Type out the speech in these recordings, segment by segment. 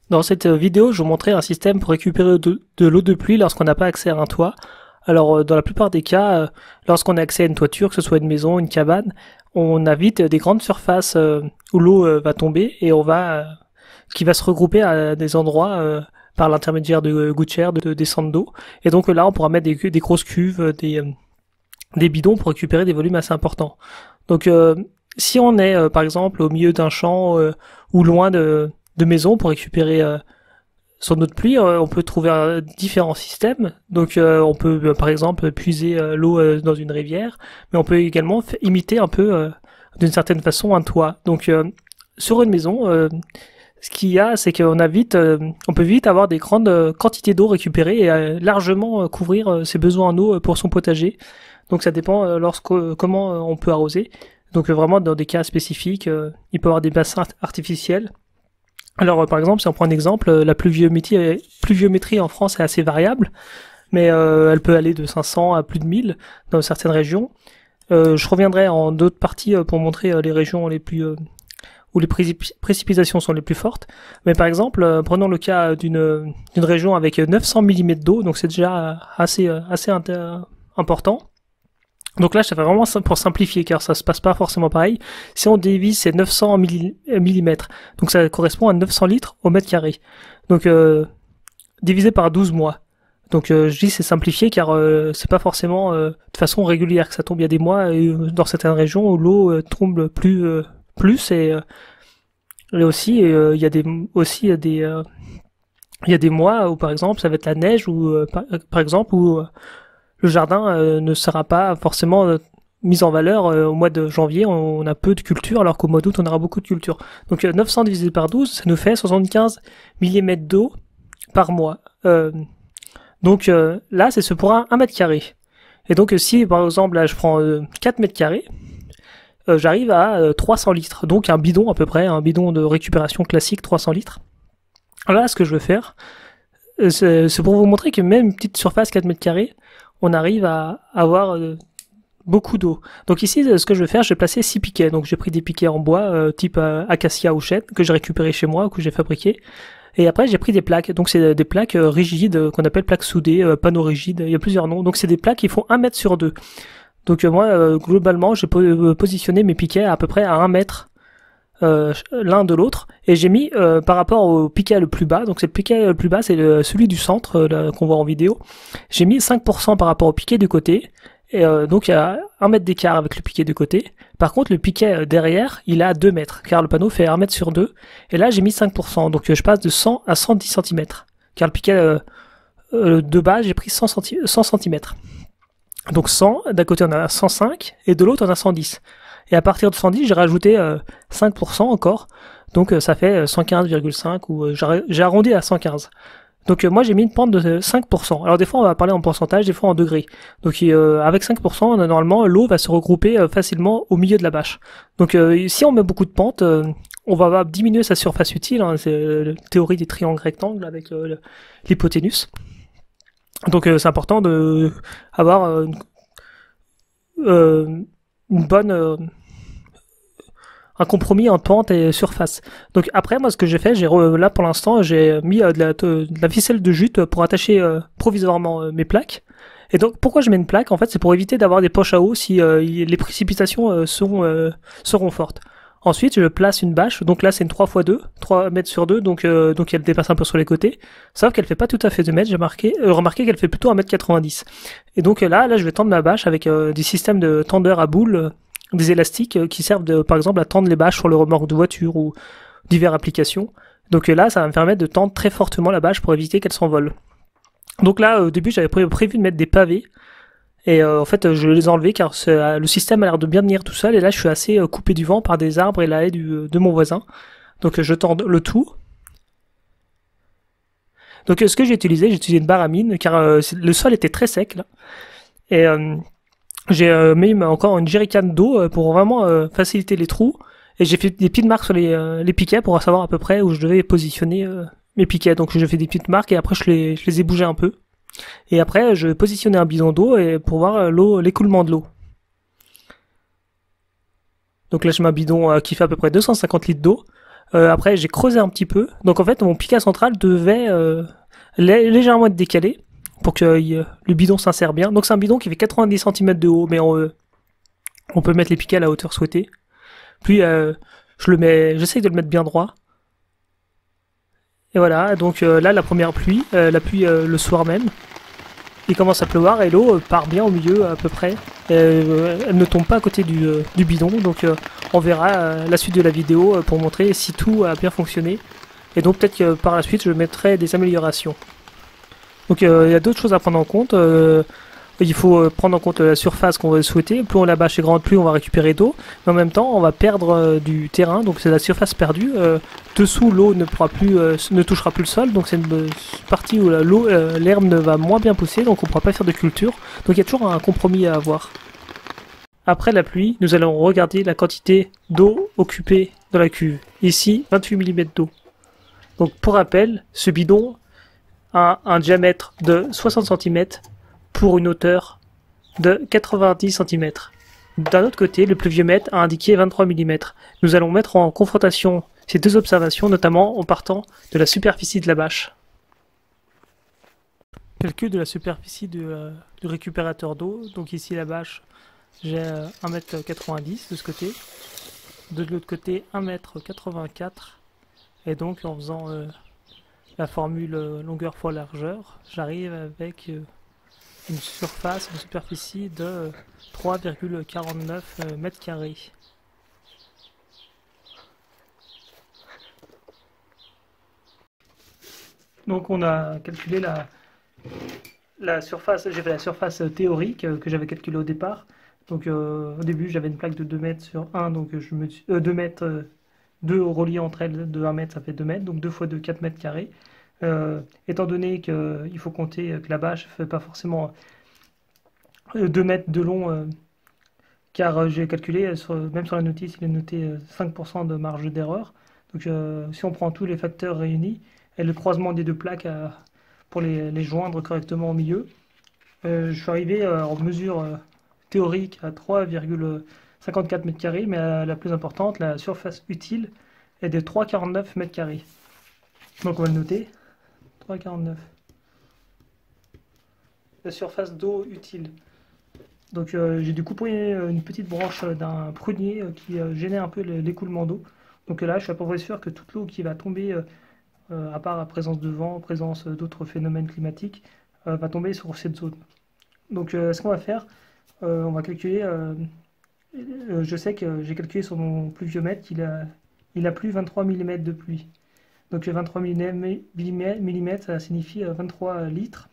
Dans cette vidéo, je vous montrais un système pour récupérer de l'eau de pluie lorsqu'on n'a pas accès à un toit. Alors, dans la plupart des cas, lorsqu'on a accès à une toiture, que ce soit une maison, une cabane, on a vite des grandes surfaces où l'eau va tomber et qui va se regrouper à des endroits par l'intermédiaire de gouttières, de descente d'eau. Et donc là, on pourra mettre des grosses cuves, des bidons pour récupérer des volumes assez importants. Donc, si on est, par exemple, au milieu d'un champ ou loin de maisons pour récupérer son eau de pluie, on peut trouver différents systèmes. Donc on peut par exemple puiser l'eau dans une rivière, mais on peut également imiter un peu d'une certaine façon un toit. Donc sur une maison, ce qu'il y a, c'est on peut vite avoir des grandes quantités d'eau récupérées et largement couvrir ses besoins en eau pour son potager. Donc ça dépend comment on peut arroser. Donc vraiment dans des cas spécifiques, il peut y avoir des bassins artificiels. Alors par exemple, si on prend un exemple, la pluviométrie en France est assez variable, mais elle peut aller de 500 à plus de 1000 dans certaines régions. Je reviendrai en d'autres parties pour montrer les régions où les précipitations sont les plus fortes. Mais par exemple, prenons le cas d'une région avec 900 mm d'eau, donc c'est déjà assez important. Donc là, ça fait vraiment pour simplifier, car ça se passe pas forcément pareil. Si on divise ces 900 mm, donc ça correspond à 900 litres au mètre carré. Donc divisé par 12 mois. Donc je dis c'est simplifié car c'est pas forcément de façon régulière que ça tombe. Il y a des mois dans certaines régions où l'eau tombe plus et aussi il y a des mois où par exemple ça va être la neige ou par exemple où le jardin ne sera pas forcément mis en valeur au mois de janvier, on a peu de culture, alors qu'au mois d'août, on aura beaucoup de culture. Donc 900 divisé par 12, ça nous fait 75 mm d'eau par mois. Donc là, c'est ce pour un mètre carré. Et donc si, par exemple, là, je prends 4 mètres carrés, j'arrive à 300 litres. Donc un bidon à peu près, un bidon de récupération classique, 300 litres. Alors là, ce que je veux faire, c'est pour vous montrer que même une petite surface 4 mètres carrés, on arrive à avoir beaucoup d'eau. Donc ici, ce que je vais faire, je vais placer 6 piquets. Donc j'ai pris des piquets en bois type acacia ou chêne que j'ai récupéré chez moi, que j'ai fabriqué. Et après, j'ai pris des plaques. Donc c'est des plaques rigides qu'on appelle plaques soudées, panneaux rigides. Il y a plusieurs noms. Donc c'est des plaques qui font 1 mètre sur 2. Donc moi, globalement, j'ai positionné mes piquets à peu près à 1 mètre l'un de l'autre, et j'ai mis par rapport au piquet le plus bas, donc c'est le piquet le plus bas, c'est celui du centre qu'on voit en vidéo, j'ai mis 5% par rapport au piquet du côté, et donc il y a 1 mètre d'écart avec le piquet du côté. Par contre le piquet derrière il est à 2 mètres, car le panneau fait 1 mètre sur 2, et là j'ai mis 5%, donc je passe de 100 à 110 cm, car le piquet de base j'ai pris 100 cm. Donc 100, d'un côté on a 105, et de l'autre on a 110. Et à partir de 110, j'ai rajouté 5% encore. Donc ça fait 115,5 ou j'ai arrondi à 115. Donc moi j'ai mis une pente de 5%. Alors des fois on va parler en pourcentage, des fois en degrés. Donc avec 5%, normalement l'eau va se regrouper facilement au milieu de la bâche. Donc si on met beaucoup de pente, on va diminuer sa surface utile. Hein, c'est la théorie des triangles rectangles avec l'hypoténuse. Donc c'est important de avoir une bonne un compromis en pente et surface. Donc après moi ce que j'ai fait, là pour l'instant j'ai mis de la ficelle de jute pour attacher provisoirement mes plaques. Et donc pourquoi je mets une plaque, en fait c'est pour éviter d'avoir des poches à eau si les précipitations seront fortes. Ensuite, je place une bâche, donc là c'est une 3x2, 3 mètres sur 2, donc elle dépasse un peu sur les côtés, sauf qu'elle fait pas tout à fait 2 mètres, j'ai remarqué qu'elle fait plutôt 1m90. Et donc là je vais tendre ma bâche avec des systèmes de tendeurs à boules, des élastiques qui servent par exemple à tendre les bâches sur le remorque de voiture ou diverses applications. Donc là ça va me permettre de tendre très fortement la bâche pour éviter qu'elle s'envole. Donc là au début j'avais prévu de mettre des pavés, et en fait je les ai enlevés car le système a l'air de bien tenir tout seul, et là je suis assez coupé du vent par des arbres et la haie de mon voisin. Donc je tends le tout. Donc ce que j'ai utilisé une baramine car le sol était très sec là. Et j'ai mis encore une jerrycan d'eau pour vraiment faciliter les trous, et j'ai fait des petites marques sur les piquets pour savoir à peu près où je devais positionner mes piquets. Donc je fais des petites marques et après je les ai bougés un peu. Et après, je vais positionner un bidon d'eau pour voir l'écoulement de l'eau. Donc là, j'ai un bidon qui fait à peu près 250 litres d'eau. Après, j'ai creusé un petit peu. Donc en fait, mon pica central devait légèrement être décalé pour que le bidon s'insère bien. Donc c'est un bidon qui fait 90 cm de haut, mais on peut mettre les piquets à la hauteur souhaitée. Puis j'essaye de le mettre bien droit. Et voilà, donc là la première pluie, la pluie le soir même. Il commence à pleuvoir et l'eau part bien au milieu à peu près. Elle ne tombe pas à côté du bidon, donc on verra la suite de la vidéo pour montrer si tout a bien fonctionné. Et donc peut-être que par la suite je mettrai des améliorations. Donc il y a d'autres choses à prendre en compte. Il faut prendre en compte la surface qu'on va souhaiter. Plus on la bâche est grande, plus on va récupérer d'eau. Mais en même temps, on va perdre du terrain, donc c'est la surface perdue. Dessous, l'eau ne touchera plus le sol, donc c'est une partie où l'herbe ne va moins bien pousser, donc on ne pourra pas faire de culture. Donc il y a toujours un compromis à avoir. Après la pluie, nous allons regarder la quantité d'eau occupée dans la cuve. Ici, 28 mm d'eau. Donc pour rappel, ce bidon a un diamètre de 60 cm pour une hauteur de 90 cm. D'un autre côté, le pluviomètre a indiqué 23 mm. Nous allons mettre en confrontation ces deux observations, notamment en partant de la superficie de la bâche. Calcul de la superficie du récupérateur d'eau. Donc ici la bâche, j'ai 1,90 m de ce côté. De l'autre côté, 1,84 m. Et donc en faisant la formule longueur fois largeur, j'arrive avec une superficie de 3,49 m². Donc on a calculé la surface, j'ai fait la surface théorique que j'avais calculée au départ. Donc au début j'avais une plaque de 2 mètres sur 1, donc 2 mètres, 2 reliés entre elles de 1 mètre, ça fait 2 mètres, donc 2 fois 2, 4 mètres carrés. Étant donné qu'il faut compter que la bâche ne fait pas forcément 2 mètres de long, car j'ai calculé, même sur la notice, il est noté 5% de marge d'erreur. Donc si on prend tous les facteurs réunis, et le croisement des deux plaques pour les joindre correctement au milieu, je suis arrivé en mesure théorique à 3,54 m², mais la plus importante, la surface utile, est de 3,49 m². Donc on va le noter, 3,49. La surface d'eau utile. Donc j'ai dû couper une petite branche d'un prunier qui gênait un peu l'écoulement d'eau. Donc là, je suis à peu près sûr que toute l'eau qui va tomber, à part la présence de vent, présence d'autres phénomènes climatiques, va tomber sur cette zone. Donc ce qu'on va faire, on va calculer, je sais que j'ai calculé sur mon pluviomètre qu'il a plu 23 mm de pluie. Donc 23 mm, ça signifie 23 litres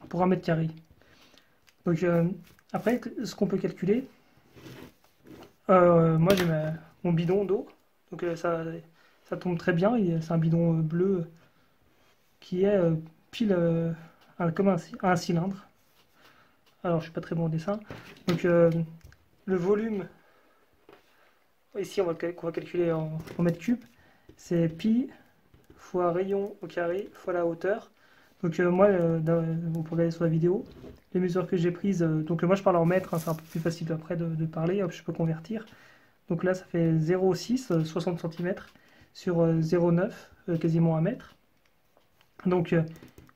pour 1 m². Donc après, ce qu'on peut calculer, moi j'ai mon bidon d'eau, donc ça tombe très bien, c'est un bidon bleu qui est pile comme un cylindre. Alors je suis pas très bon au dessin. Donc le volume, ici on va calculer en mètres cubes, c'est pi fois rayon au carré fois la hauteur. Donc moi, vous pouvez aller sur la vidéo, les mesures que j'ai prises, donc moi je parle en mètres, hein, c'est un peu plus facile après de parler, hop, je peux convertir. Donc là ça fait 0,6, 60 cm sur 0,9, quasiment 1 mètre. Donc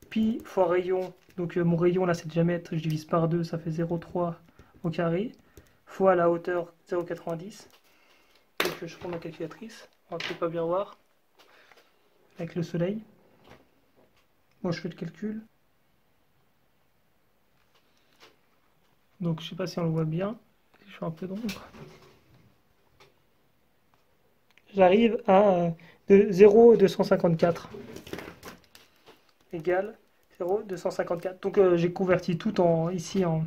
pi fois rayon, donc mon rayon là c'est le diamètre, je divise par 2, ça fait 0,3 au carré, fois la hauteur 0,90. Donc je prends ma calculatrice, on va peut-être pas bien voir, avec le soleil. Bon, je fais le calcul. Donc, je sais pas si on le voit bien. Je fais un peu d'ombre. J'arrive à 0,254 égale 0,254. Donc, j'ai converti tout ici en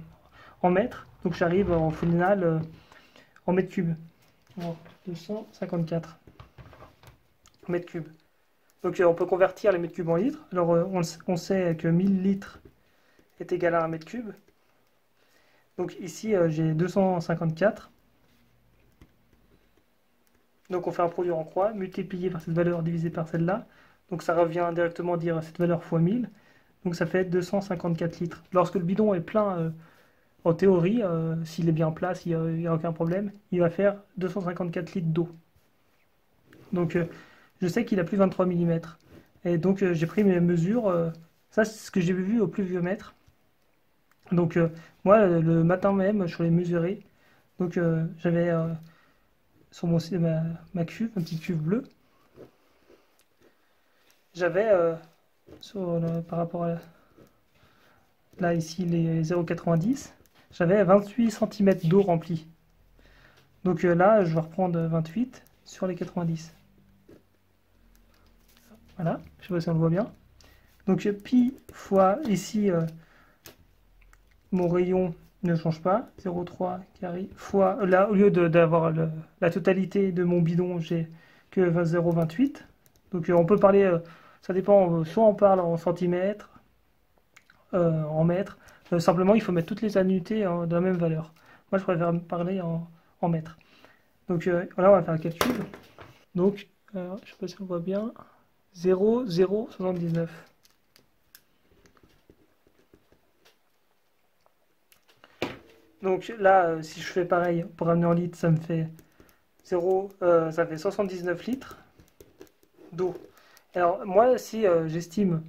mètres. Donc, j'arrive en final en mètres cubes. Bon, 254 mètres cubes. Donc on peut convertir les mètres cubes en litres. Alors on sait que 1000 litres est égal à 1 mètre cube. Donc ici j'ai 254. Donc on fait un produit en croix, multiplié par cette valeur divisé par celle-là. Donc ça revient directement dire cette valeur fois 1000. Donc ça fait 254 litres. Lorsque le bidon est plein, en théorie, s'il est bien plat, s'il n'y a aucun problème, il va faire 254 litres d'eau. Donc je sais qu'il a plus 23 mm. Et donc j'ai pris mes mesures. Ça, c'est ce que j'ai vu au pluviomètre. Donc moi, le matin même, je suis allé mesurer. Donc j'avais sur ma cuve, ma petite cuve bleue, j'avais par rapport à là ici les 0,90, j'avais 28 cm d'eau remplie. Donc là, je vais reprendre 28 sur les 90. Voilà, je sais pas si on le voit bien. Donc pi fois ici mon rayon ne change pas, 0,3 carré, fois, là au lieu d'avoir la totalité de mon bidon, j'ai que 0,28. Donc on peut parler, ça dépend, soit on parle en centimètres, en mètres, simplement il faut mettre toutes les unités de la même valeur. Moi je préfère parler en mètres. Donc là on va faire le calcul. Donc, je sais pas si on voit bien, 0,079. Donc là, si je fais pareil pour ramener en litres, ça me fait 79 litres d'eau. Alors moi, si j'estime,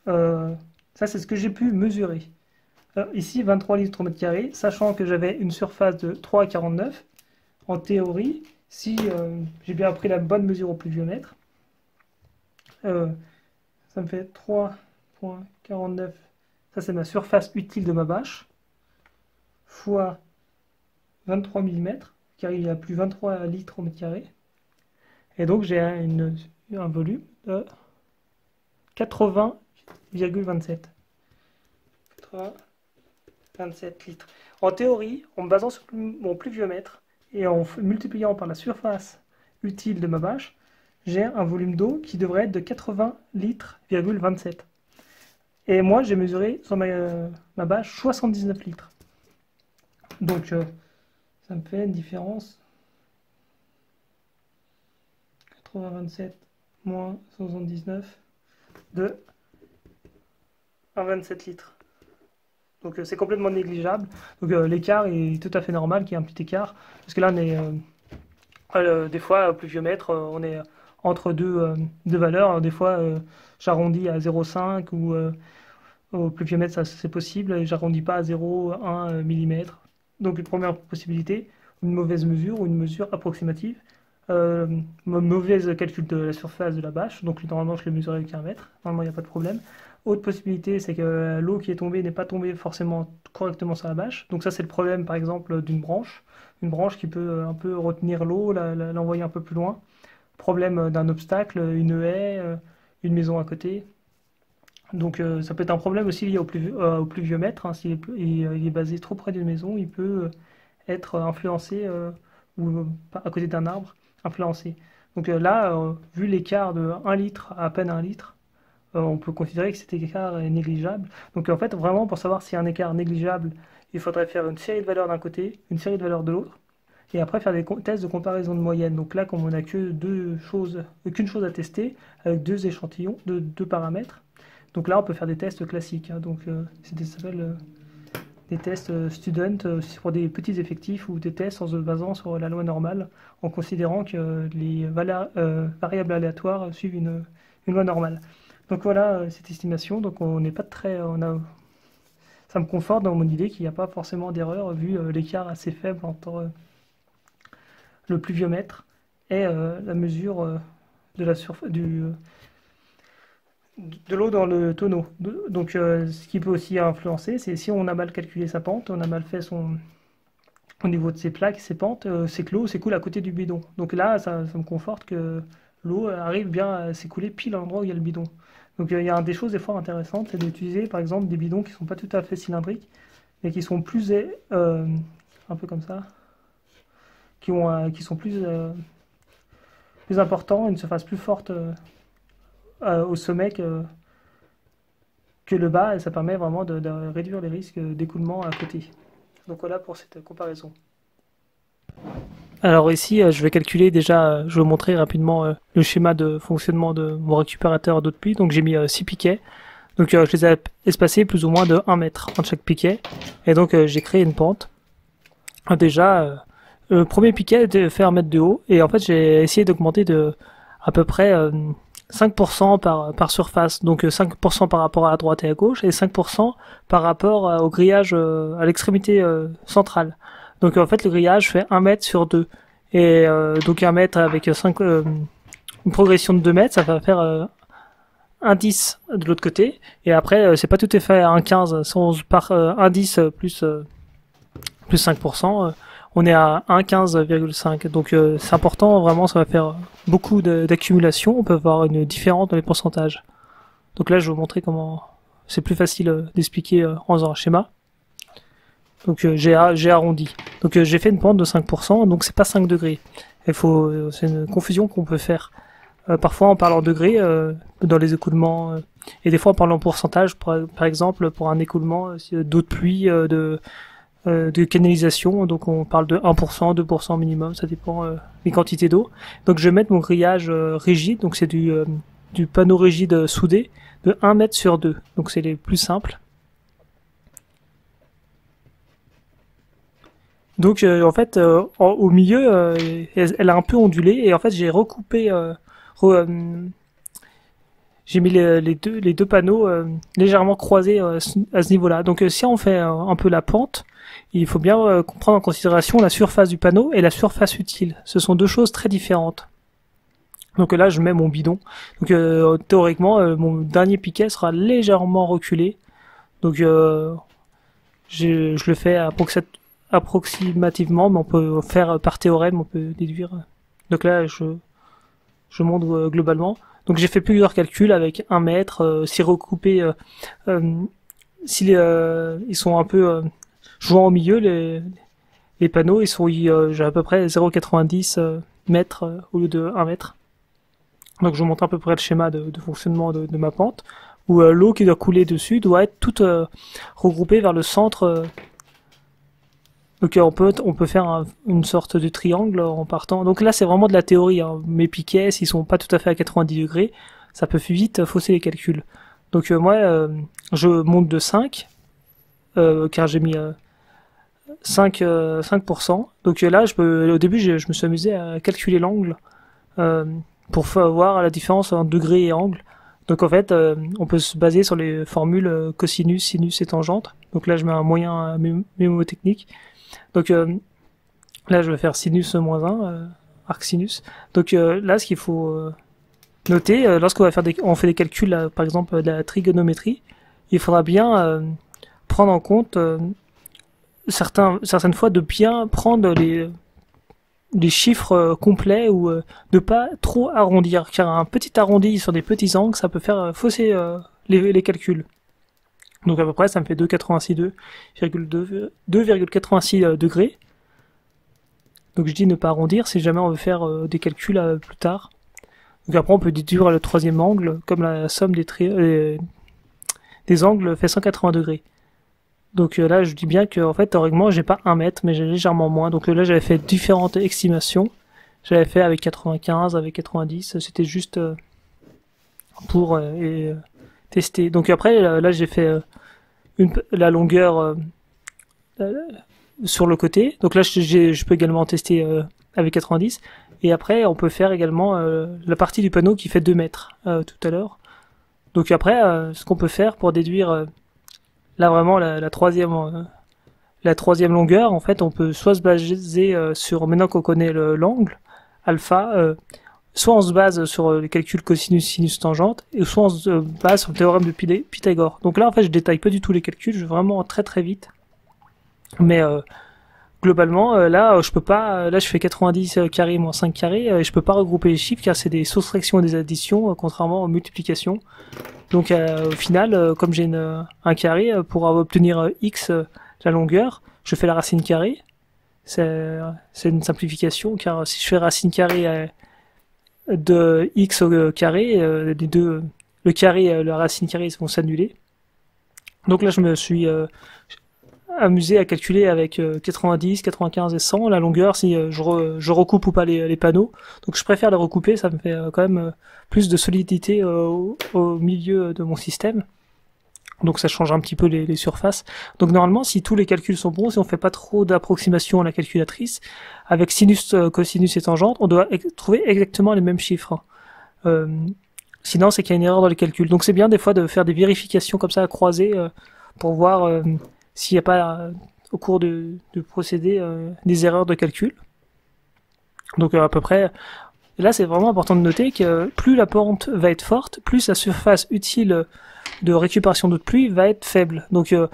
ça c'est ce que j'ai pu mesurer. Ici, 23 litres au mètre carré, sachant que j'avais une surface de 3,49. En théorie, si j'ai bien pris la bonne mesure au pluviomètre, ça me fait 3,49. Ça c'est ma surface utile de ma bâche, fois 23 mm, car il y a plus 23 litres au mètre carré. Et donc j'ai un volume de 80,27. 27 litres. En théorie, en me basant sur mon pluviomètre et en multipliant par la surface utile de ma bâche, j'ai un volume d'eau qui devrait être de 80 litres,27. Et moi, j'ai mesuré sur ma bâche 79 litres. Donc, ça me fait une différence. 80,27 moins 79 de 1,27 litres. Donc c'est complètement négligeable. Donc l'écart est tout à fait normal qu'il y ait un petit écart. Parce que là, on est des fois au pluviomètre, on est entre deux valeurs. Alors, des fois, j'arrondis à 0,5 ou au pluviomètre, c'est possible. Et j'arrondis pas à 0,1 mm. Donc une première possibilité, une mauvaise mesure ou une mesure approximative. Mauvaise calcul de la surface de la bâche. Donc normalement, je l'ai mesuré avec 1 mètre. Normalement, il n'y a pas de problème. Autre possibilité, c'est que l'eau qui est tombée n'est pas tombée forcément correctement sur la bâche. Donc ça, c'est le problème, par exemple, d'une branche. Une branche qui peut un peu retenir l'eau, l'envoyer un peu plus loin. Problème d'un obstacle, une haie, une maison à côté. Donc ça peut être un problème aussi lié au pluviomètre. Hein. S'il il est basé trop près d'une maison, il peut être influencé ou à côté d'un arbre, influencé. Donc là, vu l'écart de 1 litre à peine 1 litre, on peut considérer que cet écart est négligeable. Donc en fait, vraiment, pour savoir s'il y a un écart négligeable, il faudrait faire une série de valeurs d'un côté, une série de valeurs de l'autre, et après faire des tests de comparaison de moyenne. Donc là, comme on n'a que qu'une chose à tester, avec deux échantillons, deux paramètres, donc là, on peut faire des tests classiques. Hein. Donc ça s'appelle des tests student pour des petits effectifs ou des tests en se basant sur la loi normale, en considérant que les variables aléatoires suivent une loi normale. Donc voilà cette estimation. Donc on n'est pas très, ça me conforte dans mon idée qu'il n'y a pas forcément d'erreur vu l'écart assez faible entre le pluviomètre et la mesure de la surface de l'eau dans le tonneau. Donc ce qui peut aussi influencer, c'est si on a mal calculé sa pente, on a mal fait au niveau de ses plaques, ses pentes, c'est que l'eau s'écoule à côté du bidon. Donc là, ça me conforte que l'eau arrive bien à s'écouler pile à l'endroit où il y a le bidon. Donc il y a des choses des fois intéressantes, c'est d'utiliser par exemple des bidons qui ne sont pas tout à fait cylindriques, mais qui sont plus un peu comme ça, qui sont plus importants, une surface plus forte au sommet que le bas, et ça permet vraiment de réduire les risques d'écoulement à côté. Donc voilà pour cette comparaison. Alors ici, je vais calculer déjà, je vais vous montrer rapidement le schéma de fonctionnement de mon récupérateur d'eau de pluie. Donc j'ai mis 6 piquets. Donc je les ai espacés plus ou moins de 1 mètre entre chaque piquet. Et donc j'ai créé une pente. Déjà, Le premier piquet était fait 1 mètre de haut, et en fait j'ai essayé d'augmenter de à peu près 5% par surface, donc 5% par rapport à la droite et à gauche, et 5% par rapport au grillage à l'extrémité centrale. Donc en fait le grillage fait 1 mètre sur 2, et donc 1 mètre avec une progression de 2 mètres, ça va faire un 10 de l'autre côté, et après c'est pas tout à fait un 15, si on part un 10 plus 5%, on est à 1,15,5. Donc c'est important, vraiment, ça va faire beaucoup d'accumulation. On peut avoir une différence dans les pourcentages. Donc là, je vais vous montrer comment c'est plus facile d'expliquer en faisant un schéma. Donc j'ai arrondi. Donc j'ai fait une pente de 5%, donc c'est pas 5 degrés. C'est une confusion qu'on peut faire. Parfois on parle en degrés dans les écoulements, et des fois on parle en pourcentage, par exemple pour un écoulement d'eau de pluie, de canalisation, donc on parle de 1%, 2% minimum, ça dépend des quantités d'eau. Donc je vais mettre mon grillage rigide, donc c'est du panneau rigide soudé de 1 mètre sur 2, donc c'est les plus simples. Donc en fait au milieu elle a un peu ondulé, et en fait j'ai recoupé j'ai mis les deux panneaux légèrement croisés à ce niveau-là. Donc si on fait un peu la pente, il faut bien prendre en considération la surface du panneau et la surface utile. Ce sont deux choses très différentes. Donc là, je mets mon bidon. Donc théoriquement, mon dernier piquet sera légèrement reculé. Donc je le fais approximativement, mais on peut faire par théorème, on peut déduire. Donc là, je montre globalement. Donc j'ai fait plusieurs calculs avec 1 mètre, si recoupé, si ils sont un peu jouant au milieu, les panneaux, j'ai à peu près 0,90 mètres au lieu de 1 mètre. Donc je vous montre à peu près le schéma de fonctionnement de ma pente, où l'eau qui doit couler dessus doit être toute regroupée vers le centre. Donc on peut faire une sorte de triangle en partant. Donc là c'est vraiment de la théorie, hein. Mes piquets, s'ils sont pas tout à fait à 90 degrés, ça peut vite fausser les calculs. Donc moi je monte de 5, car j'ai mis 5%. Donc là au début je me suis amusé à calculer l'angle pour voir la différence entre degré et angle. Donc en fait on peut se baser sur les formules cosinus, sinus et tangente. Donc là je mets un moyen mémotechnique. Donc là je vais faire sinus moins 1, arc sinus. Donc là ce qu'il faut noter, lorsqu'on va faire on fait des calculs, par exemple de la trigonométrie, il faudra bien prendre en compte certaines fois de bien prendre les chiffres complets, ou de pas trop arrondir, car un petit arrondi sur des petits angles, ça peut faire fausser les calculs. Donc à peu près ça me fait 2,86 degrés. Donc je dis ne pas arrondir si jamais on veut faire des calculs plus tard. Donc après on peut déduire le troisième angle, comme la somme des angles fait 180 degrés. Donc là je dis bien que en fait théoriquement j'ai pas 1 mètre, mais j'ai légèrement moins. Donc là j'avais fait différentes estimations. J'avais fait avec 95, avec 90, c'était juste pour tester. Donc après là j'ai fait la longueur sur le côté. Donc là je peux également tester avec 90. Et après on peut faire également la partie du panneau qui fait 2 mètres tout à l'heure. Donc après ce qu'on peut faire pour déduire là vraiment la troisième longueur, en fait on peut soit se baser sur, maintenant qu'on connaît l'angle alpha, soit on se base sur les calculs cosinus, sinus, tangente, et soit on se base sur le théorème de Pythagore. Donc là en fait je détaille pas du tout les calculs, je vais vraiment très très vite. Mais globalement là je peux pas, là je fais 90 carrés moins 5 carrés, et je peux pas regrouper les chiffres car c'est des soustractions et des additions, contrairement aux multiplications. Donc au final, comme j'ai un carré, pour obtenir x, la longueur, je fais la racine carrée. C'est une simplification, car si je fais racine carrée de x au carré, les deux, le carré et la racine carrée vont s'annuler. Donc là je me suis amusé à calculer avec 90, 95 et 100 la longueur, si je recoupe ou pas les panneaux. Donc je préfère les recouper, ça me fait quand même plus de solidité au milieu de mon système. Donc ça change un petit peu les surfaces. Donc normalement, si tous les calculs sont bons, si on fait pas trop d'approximations à la calculatrice, avec sinus, cosinus et tangente, on doit trouver exactement les mêmes chiffres. Sinon, c'est qu'il y a une erreur dans les calculs. Donc c'est bien des fois de faire des vérifications comme ça à croiser pour voir s'il n'y a pas au cours du procédé des erreurs de calcul. Donc à peu près, là c'est vraiment important de noter que plus la pente va être forte, plus la surface utile de récupération d'eau de pluie va être faible. Donc il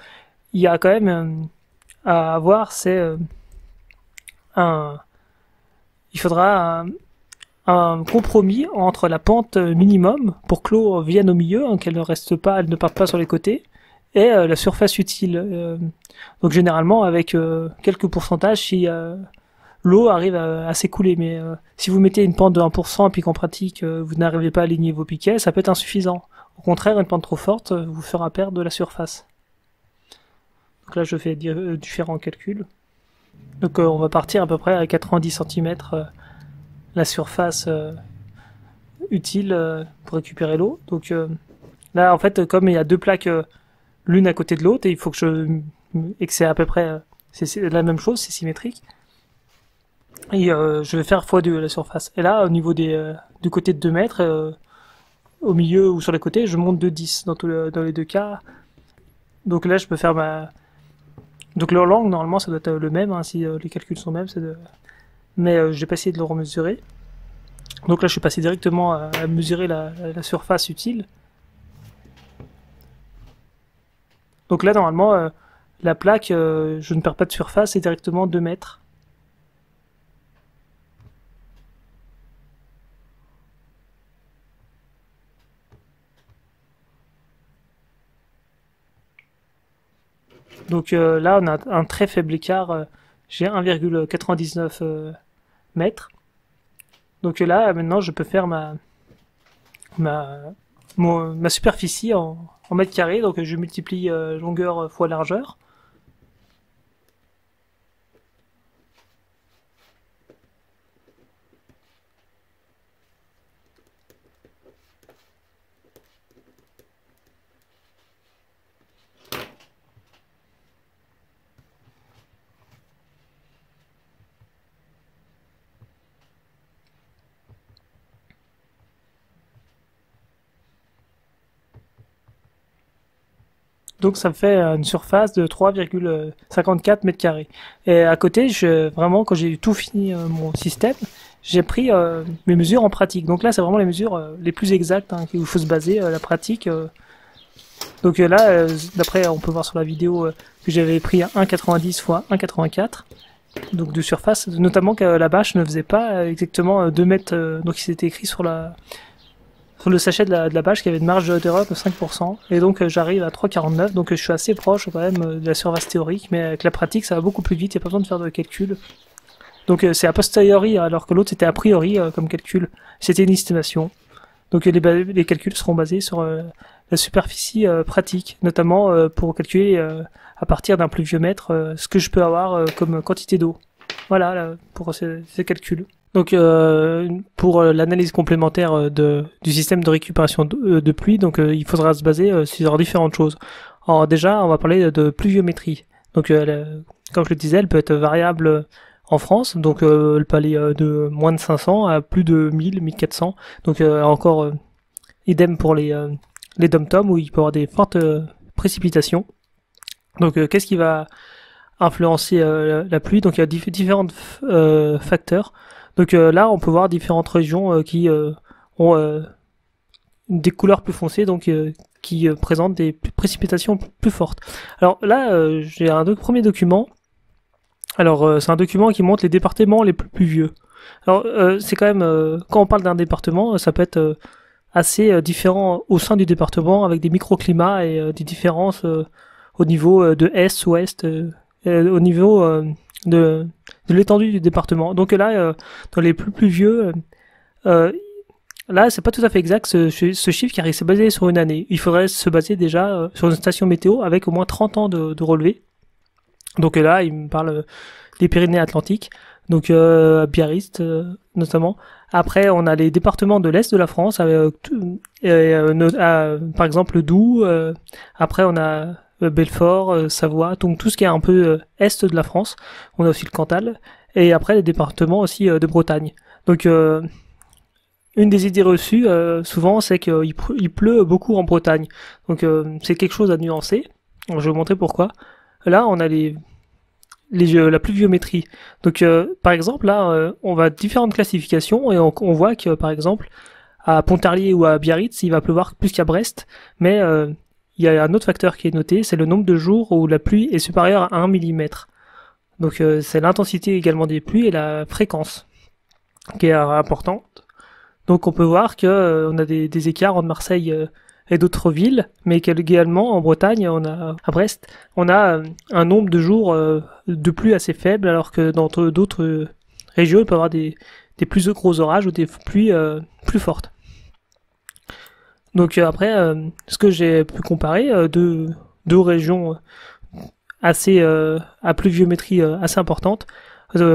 y a quand même à avoir, il faudra un compromis entre la pente minimum pour que l'eau vienne au milieu, hein, qu'elle ne reste pas, elle ne parte pas sur les côtés, et la surface utile. Donc généralement avec quelques pourcentages si l'eau arrive à s'écouler, mais si vous mettez une pente de 1% et puis qu'en pratique vous n'arrivez pas à aligner vos piquets, ça peut être insuffisant. Au contraire, une pente trop forte vous fera perdre de la surface. Donc là je fais différents calculs. Donc on va partir à peu près à 90 cm la surface utile pour récupérer l'eau. Donc là en fait comme il y a deux plaques l'une à côté de l'autre et il faut et que c'est à peu près c'est la même chose, c'est symétrique. Et je vais faire x2 la surface. Et là au niveau du côté de 2 mètres, au milieu ou sur les côtés, je monte de 10 dans les deux cas. Donc là je peux faire donc leur langue normalement ça doit être le même hein, si les calculs sont mêmes, mais j'ai pas essayé de le remesurer. Donc là je suis passé directement à mesurer la surface utile. Donc là normalement la plaque, je ne perds pas de surface, c'est directement 2 mètres. Donc là on a un très faible écart, j'ai 1,99 mètres. Donc là maintenant je peux faire ma superficie en mètres carrés, donc je multiplie longueur fois largeur. Donc ça me fait une surface de 3,54 mètres carrés. Et à côté, vraiment, quand j'ai tout fini mon système, j'ai pris mes mesures en pratique. Donc là, c'est vraiment les mesures les plus exactes hein, où il faut se baser, la pratique. Donc là, d'après, on peut voir sur la vidéo que j'avais pris 1,90 x 1,84. Donc de surface, notamment que la bâche ne faisait pas exactement 2 mètres. Donc il s'était écrit sur le sachet de la bâche qui avait une marge d'erreur de 5%, et donc j'arrive à 3,49, donc je suis assez proche quand même de la surface théorique, mais avec la pratique ça va beaucoup plus vite, il n'y a pas besoin de faire de calcul. Donc c'est a posteriori, alors que l'autre c'était a priori comme calcul, c'était une estimation. Donc les calculs seront basés sur la superficie pratique, notamment pour calculer à partir d'un pluviomètre ce que je peux avoir comme quantité d'eau. Voilà là, pour ces calculs. Donc pour l'analyse complémentaire du système de récupération de pluie, donc il faudra se baser sur différentes choses. Alors déjà, on va parler de pluviométrie. Donc comme je le disais, elle peut être variable en France, donc elle peut aller de moins de 500 à plus de 1000, 1400. Donc encore idem pour les dom-toms où il peut y avoir des fortes précipitations. Donc qu'est-ce qui va influencer la pluie? Donc il y a différents facteurs. Donc là, on peut voir différentes régions qui ont des couleurs plus foncées, donc qui présentent des précipitations plus fortes. Alors là, j'ai un premier document. Alors c'est un document qui montre les départements les plus pluvieux. Alors c'est quand même, quand on parle d'un département, ça peut être assez différent au sein du département, avec des microclimats et des différences au niveau de est, ouest, au niveau de l'étendue du département. Donc là, dans les plus pluvieux, là, c'est pas tout à fait exact ce chiffre car il s'est basé sur une année. Il faudrait se baser déjà sur une station météo avec au moins 30 ans de relevé. Donc là, il me parle des Pyrénées-Atlantiques. donc à Biarritz notamment. Après, on a les départements de l'Est de la France, par exemple le Doubs. Après, on a Belfort, Savoie, donc tout ce qui est un peu Est de la France. On a aussi le Cantal. Et après, les départements aussi de Bretagne. Donc, une des idées reçues, souvent, c'est qu'il pleut beaucoup en Bretagne. Donc, c'est quelque chose à nuancer. Je vais vous montrer pourquoi. Là, on a la pluviométrie. Donc, par exemple, là, on va à différentes classifications et on voit que, par exemple, à Pontarlier ou à Biarritz, il va pleuvoir plus qu'à Brest, mais il y a un autre facteur qui est noté, c'est le nombre de jours où la pluie est supérieure à 1 mm. Donc, c'est l'intensité également des pluies et la fréquence qui est importante. Donc, on peut voir que on a des écarts entre Marseille et d'autres villes, mais qu'également en Bretagne, à Brest, on a un nombre de jours de pluie assez faible, alors que dans d'autres régions, il peut y avoir des plus gros orages ou des pluies plus fortes. Donc après, ce que j'ai pu comparer, deux régions assez à pluviométrie assez importante,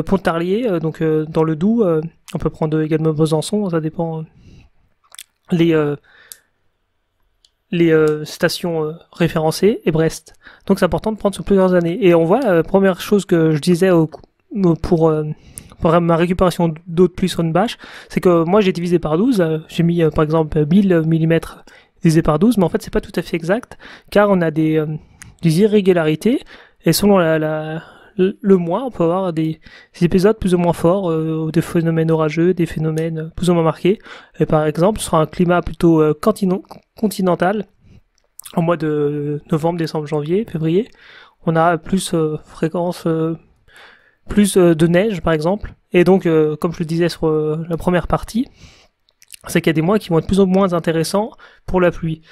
Pontarlier, donc dans le Doubs, on peut prendre également Besançon, ça dépend les stations référencées, et Brest. Donc c'est important de prendre sur plusieurs années. Et on voit, première chose que je disais pour ma récupération d'eau de pluie sur une bâche, c'est que moi j'ai divisé par 12, j'ai mis par exemple 1000 mm divisé par 12, mais en fait c'est pas tout à fait exact, car on a des irrégularités, et selon le mois, on peut avoir des épisodes plus ou moins forts, des phénomènes orageux, des phénomènes plus ou moins marqués. Et par exemple, sur un climat plutôt continental, en mois de novembre, décembre, janvier, février, on a plus fréquence, plus de neige par exemple. Et donc, comme je le disais sur la première partie, c'est qu'il y a des mois qui vont être plus ou moins intéressants pour la pluie.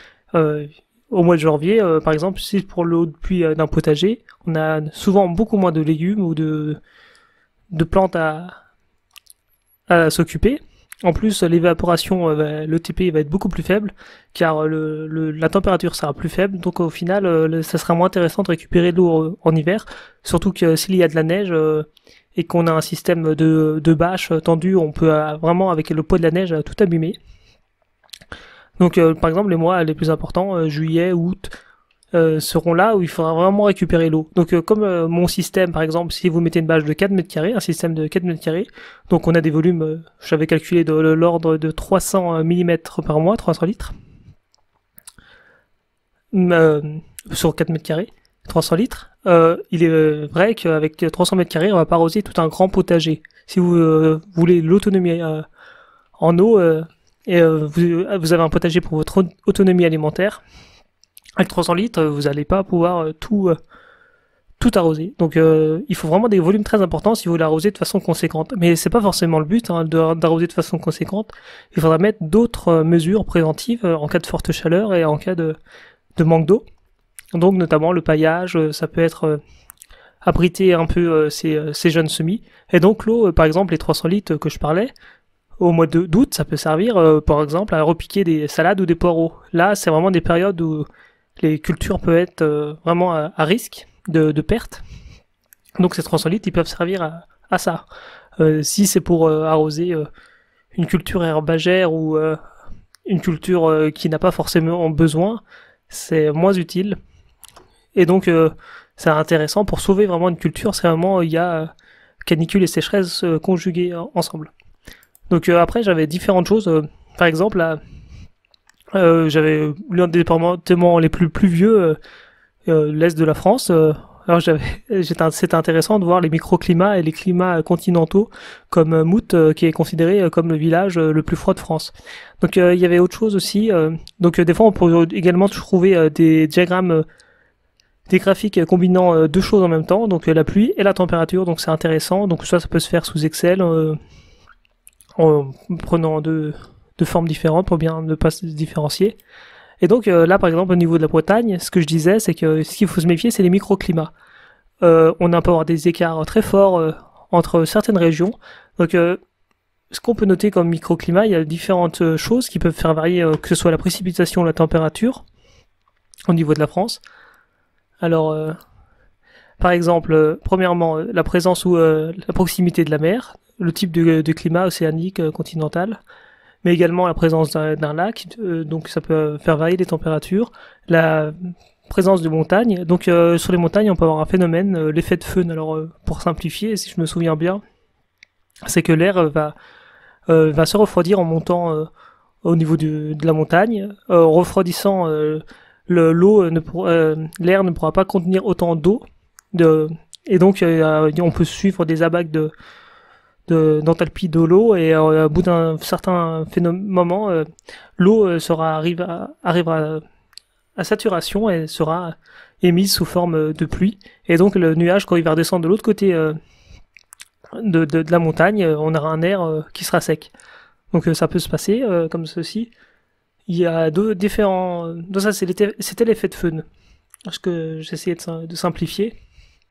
Au mois de janvier, par exemple, si pour l'eau de pluie d'un potager, on a souvent beaucoup moins de légumes ou de plantes à s'occuper. En plus, l'évaporation, l'ETP va être beaucoup plus faible, car la température sera plus faible, donc au final, ça sera moins intéressant de récupérer de l'eau en hiver, surtout que s'il y a de la neige et qu'on a un système de bâches tendues, on peut vraiment, avec le poids de la neige, tout abîmer. Donc par exemple les mois les plus importants, juillet, août, seront là où il faudra vraiment récupérer l'eau. Donc comme mon système par exemple, si vous mettez une bâche de 4 mètres carrés, un système de 4 mètres carrés, donc on a des volumes, j'avais calculé de l'ordre de 300 mm par mois, 300 litres, sur 4 mètres carrés, 300 litres, il est vrai qu'avec 300 mètres carrés, on va pas arroser tout un grand potager. Si vous voulez l'autonomie en eau, et vous avez un potager pour votre autonomie alimentaire, avec 300 litres, vous n'allez pas pouvoir tout arroser. Donc il faut vraiment des volumes très importants si vous voulez arroser de façon conséquente. Mais c'est pas forcément le but d'arroser de façon conséquente. Il faudra mettre d'autres mesures préventives en cas de forte chaleur et en cas de manque d'eau. Donc notamment le paillage, ça peut être abriter un peu ces jeunes semis. Et donc l'eau, par exemple les 300 litres que je parlais, au mois d'août, ça peut servir, par exemple, à repiquer des salades ou des poireaux. Là, c'est vraiment des périodes où les cultures peuvent être vraiment à risque de perte. Donc ces 300 litres, ils peuvent servir à ça. Si c'est pour arroser une culture herbagère ou une culture qui n'a pas forcément besoin, c'est moins utile. Et donc, c'est intéressant pour sauver vraiment une culture, c'est vraiment, il y a canicule et sécheresse conjuguées ensemble. Donc après j'avais différentes choses, par exemple j'avais l'un des départements les plus pluvieux, l'est de la France. Alors c'était intéressant de voir les microclimats et les climats continentaux comme Mout qui est considéré comme le village le plus froid de France. Donc il y avait autre chose aussi. Donc des fois on peut également trouver des diagrammes, des graphiques combinant deux choses en même temps, donc la pluie et la température. Donc c'est intéressant. Donc ça peut se faire sous Excel. En prenant deux formes différentes pour bien ne pas se différencier. Et donc là par exemple au niveau de la Bretagne, ce que je disais c'est que ce qu'il faut se méfier c'est les microclimats. On peut avoir des écarts très forts entre certaines régions. Donc ce qu'on peut noter comme microclimat, il y a différentes choses qui peuvent faire varier que ce soit la précipitation ou la température au niveau de la France. Alors Par exemple, premièrement, la présence ou la proximité de la mer, le type de climat océanique continental, mais également la présence d'un lac, donc ça peut faire varier les températures, la présence de montagnes. Donc sur les montagnes, on peut avoir un phénomène, l'effet de Föhn. Alors pour simplifier, si je me souviens bien, c'est que l'air va se refroidir en montant au niveau de la montagne, en refroidissant l'air ne pourra pas contenir autant d'eau, et donc on peut suivre des abacs d'enthalpie de l'eau, et au bout d'un certain moment, l'eau arrivera à saturation et sera émise sous forme de pluie. Et donc le nuage, quand il va redescendre de l'autre côté de la montagne, on aura un air qui sera sec. Donc ça peut se passer comme ceci. Il y a deux différents... Donc ça, c'était l'effet de Föhn. Parce que j'essayais de simplifier.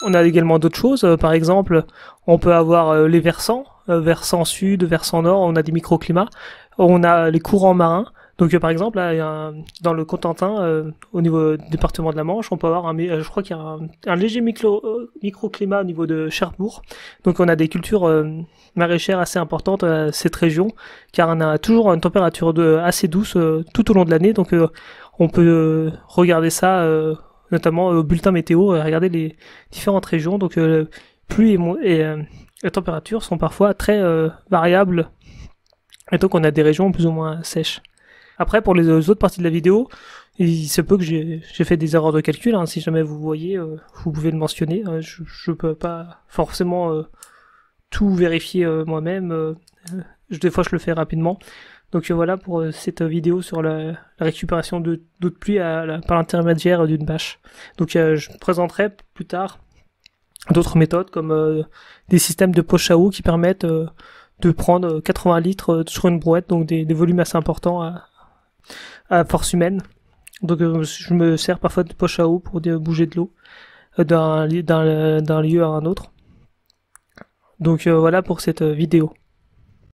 On a également d'autres choses. Par exemple, on peut avoir les versants. Versant sud, versant nord, on a des microclimats. On a les courants marins. Donc par exemple, là, dans le Cotentin, au niveau du département de la Manche, on peut avoir je crois qu'il y a un léger microclimat au niveau de Cherbourg. Donc on a des cultures maraîchères assez importantes à cette région, car on a toujours une température assez douce tout au long de l'année. Donc on peut regarder ça notamment au bulletin météo, regarder les différentes régions. Donc pluie et les températures sont parfois très variables, et donc on a des régions plus ou moins sèches. Après, pour les autres parties de la vidéo, il se peut que j'ai fait des erreurs de calcul. Si jamais vous voyez, vous pouvez le mentionner. Je peux pas forcément tout vérifier moi-même. Des fois, je le fais rapidement. Donc voilà pour cette vidéo sur la récupération d'eau de pluie par l'intermédiaire d'une bâche. Donc je présenterai plus tard d'autres méthodes comme des systèmes de poche à eau qui permettent de prendre 80 litres sur une brouette, donc des volumes assez importants à force humaine. Donc je me sers parfois de poche à eau pour bouger de l'eau d'un lieu à un autre. Donc voilà pour cette vidéo.